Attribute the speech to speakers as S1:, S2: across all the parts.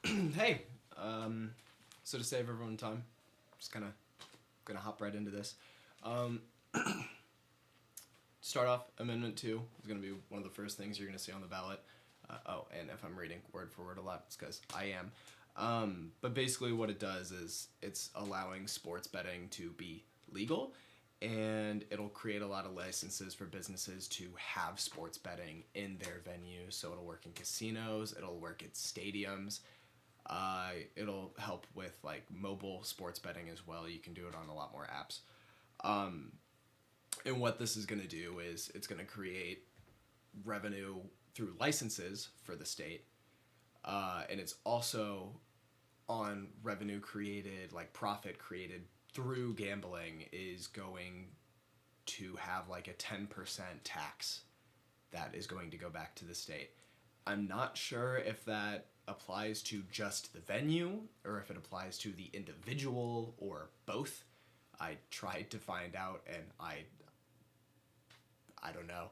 S1: Hey, so to save everyone time, just kind of gonna hop right into this. Um, Start off, Amendment 2 is gonna be one of the first things you're gonna see on the ballot. And if I'm reading word for word a lot, it's because I am. But basically, what it does is it's allowing sports betting to be legal, and it'll create a lot of licenses for businesses to have sports betting in their venues. So it'll work in casinos, it'll work at stadiums. It'll help with like mobile sports betting as well. You can do it on a lot more apps. Um, and what this is going to do is it's going to create revenue through licenses for the state. And it's also on revenue created, like profit created through gambling, is going to have like a 10% tax that is going to go back to the state. I'm not sure if that applies to just the venue or if it applies to the individual or both. I tried to find out and I don't know.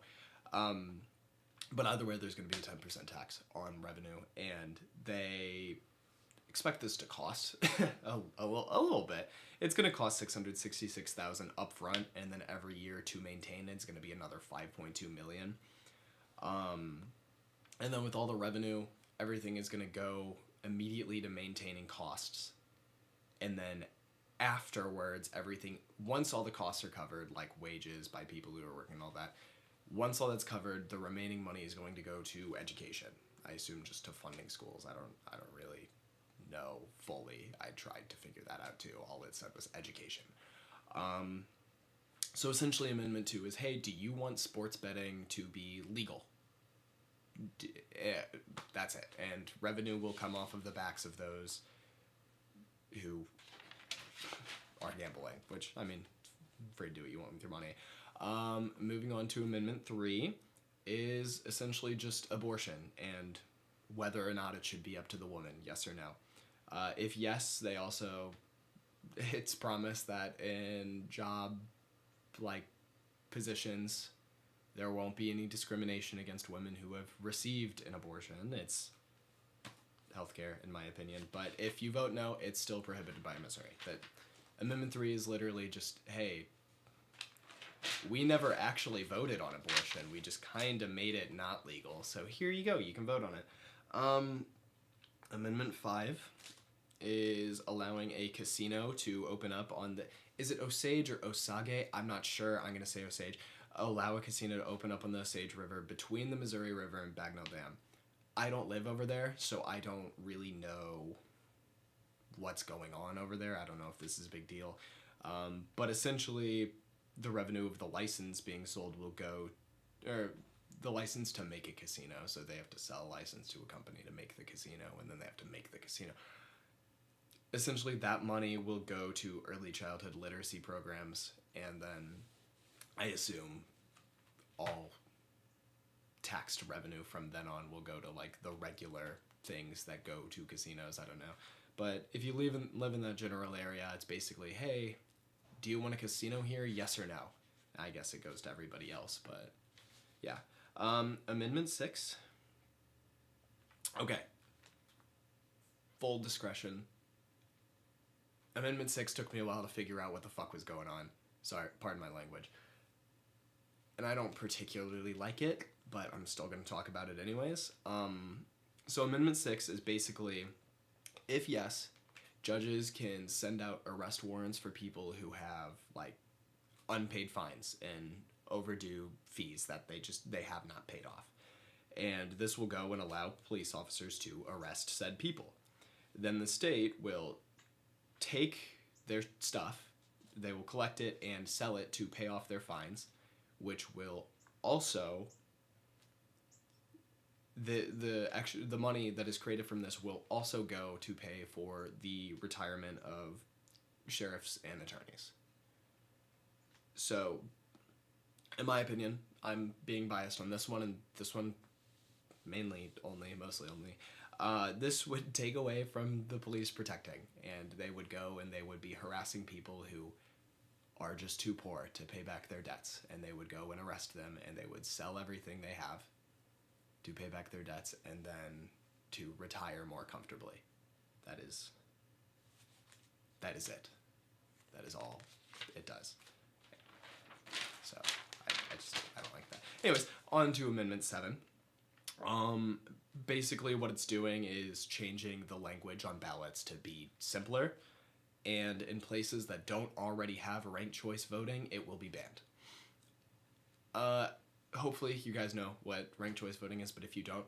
S1: Um, but either way, there's going to be a 10% tax on revenue, and they expect this to cost a little bit. It's going to cost $666,000 upfront, and then every year to maintain it's going to be another $5.2 million. And then with all the revenue, everything is going to go immediately to maintaining costs. And then afterwards, everything, once all the costs are covered, like wages by people who are working and all that, once all that's covered, the remaining money is going to go to education. I assume just to funding schools. I don't really know fully. I tried to figure that out too. All it said was education. So essentially, Amendment 2 is, hey, do you want sports betting to be legal? That's it. And revenue will come off of the backs of those who are gambling, which, I mean, free to do what you want with your money. Moving on to Amendment 3 is essentially just abortion and whether or not it should be up to the woman, yes or no. If yes, they also, it's promised that in job like positions, there won't be any discrimination against women who have received an abortion. It's healthcare, in my opinion. But if you vote no, it's still prohibited by Missouri. But Amendment 3 is literally just, hey, we never actually voted on abortion. We just kind of made it not legal. So here you go. You can vote on it. Amendment 5 is allowing a casino to open up on the... Is it Osage or Osage? I'm not sure. I'm going to say Osage. Allow a casino to open up on the Osage River between the Missouri River and Bagnell Dam. I don't live over there, so I don't really know what's going on over there. I don't know if this is a big deal. But essentially, the revenue of the license being sold will go... or the license to make a casino, so they have to sell a license to a company to make the casino, and then they have to make the casino. Essentially, that money will go to early childhood literacy programs, and then I assume all taxed revenue from then on will go to like the regular things that go to casinos. I don't know. But if you live in that general area, it's basically, hey, do you want a casino here? Yes or no? I guess it goes to everybody else, but yeah. Amendment 6. Okay. Full discretion. Amendment 6 took me a while to figure out what the fuck was going on. Sorry, pardon my language. And I don't particularly like it, but I'm still going to talk about it anyways. So Amendment 6 is basically, if yes, judges can send out arrest warrants for people who have, like, unpaid fines and overdue fees that they have not paid off. And this will go and allow police officers to arrest said people. Then the state will take their stuff, they will collect it and sell it to pay off their fines, which will also the money that is created from this will also go to pay for the retirement of sheriffs and attorneys. So, in my opinion, I'm being biased on this one, and this one mostly only. This would take away from the police protecting, and they would go and they would be harassing people who are just too poor to pay back their debts, and they would go and arrest them, and they would sell everything they have to pay back their debts and then to retire more comfortably. that is it. That is all it does. So I don't like that. Anyways, on to Amendment 7. Basically what it's doing is changing the language on ballots to be simpler, and in places that don't already have ranked choice voting, it will be banned. Hopefully you guys know what ranked choice voting is, but if you don't,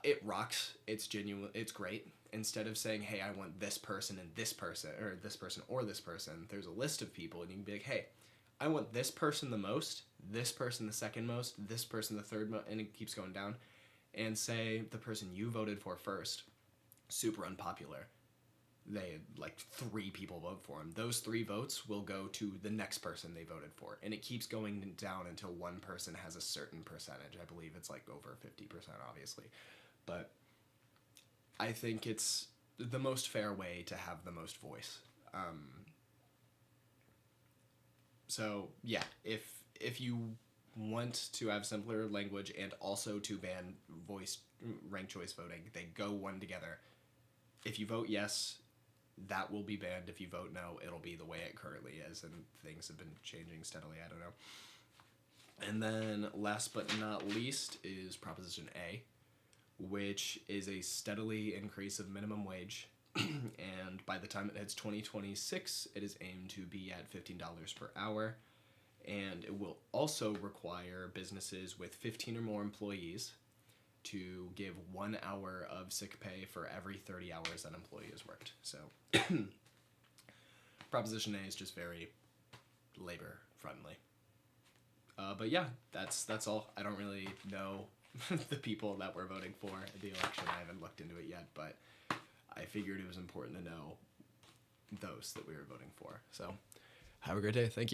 S1: it rocks. It's genuine. It's great. Instead of saying, hey, I want this person and this person, or this person or this person, there's a list of people, and you can be like, hey, I want this person the most, this person the second most, this person the third most, and it keeps going down. And say the person you voted for first, super unpopular, they had like 3 people vote for him. Those 3 votes will go to the next person they voted for, and it keeps going down until one person has a certain percentage. I believe it's like over 50%, obviously, but I think it's the most fair way to have the most voice. So yeah, if you want to have simpler language and also to ban ranked choice voting, they go one together. If you vote yes, that will be banned. If you vote no, it'll be the way it currently is, and things have been changing steadily. I don't know. And then last but not least is Proposition A, which is a steadily increase of minimum wage. And by the time it hits 2026, it is aimed to be at $15 per hour. And it will also require businesses with 15 or more employees to give 1 hour of sick pay for every 30 hours that employee has worked. So Proposition A is just very labor friendly. But yeah, that's all. I don't really know the people that we're voting for at the election. I haven't looked into it yet, but I figured it was important to know those that we were voting for. So have a great day. Thank you.